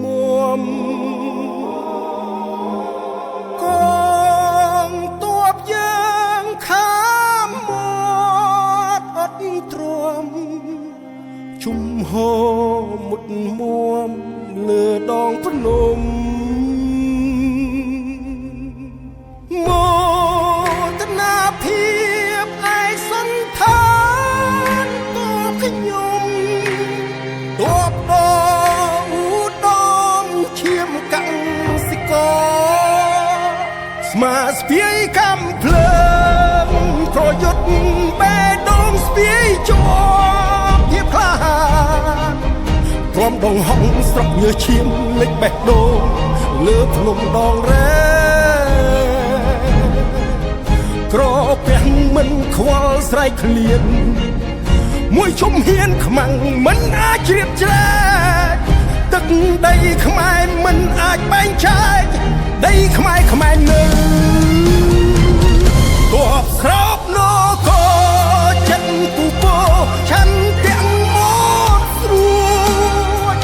មួមកងទ័ពយើងខាមមាត់អត់ទ្រាំជុំហោមុតមួមលើដងភ្នំមោទនាភាពឯសន្តានទ័ពខ្ញុំទ័ពដឧត្តមឈាមកាំងសិករស្មាស្ពាយកំភ្លើងប្រយុទ្ធបេះដូងស្ពាយជាប់ភាពក្លាហានព្រមដងហងស្រុកញើសឈាមលេចបេះដូងលើភ្នំដងរ៉ែក្រពះមិនខ្វល់ស្រែកឃ្លានមួយជុំហ៊ានខ្មាំងមិនអាចជ្រាបជ្រែកទឹកដីខ្មែរមិនអាចបែងចែកដីខ្មែរនៅទ័ពស្រោបនគរចិត្តពូពោឆាន់ទាំងមកស្រួច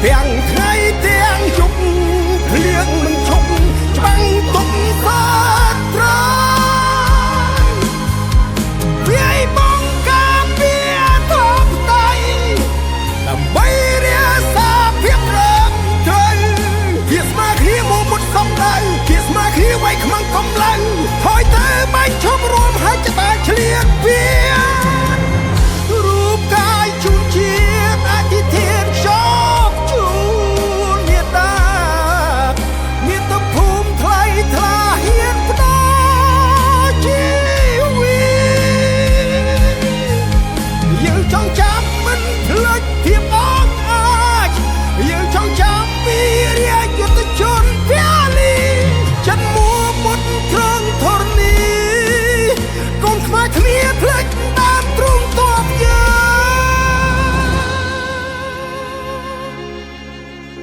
ទាំងថ្ងៃទាំងយប់ភ្លៀងនឹងឈប់ច្បាំងទុកសាត្រាវាយបងការពារទ័ពដៃដើម្បីរាសាភាពរឹងត្រូវជាស្មាគ្នាមកមុតសំដៅជាស្មាគ្នាវាយខ្មាំងកំឡៅហើយទៅបាញ់ឈប់រួមហើយจะតែឆ្លៀតវារូបកាយជូនជាតិអធិធានខ្ជាប់ជូនមេត្តាមាតុភូមិថ្លៃថ្លាហ៊ានផ្ដល់ជីវិតយើងចង់ចាំមិនភ្លេចភាពអង់អាចយើងចង់ចាំពីរាជយុទ្ធជនភាលីចិនមួមុតត្រង់ធរណីកូនខ្មែរគ្នាភ្លេចដើមទ្រូងទ័ពយើ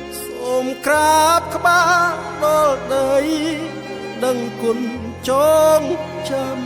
ងសូមក្រាបក្បាលដល់ដីដឹងគុណចងចាំ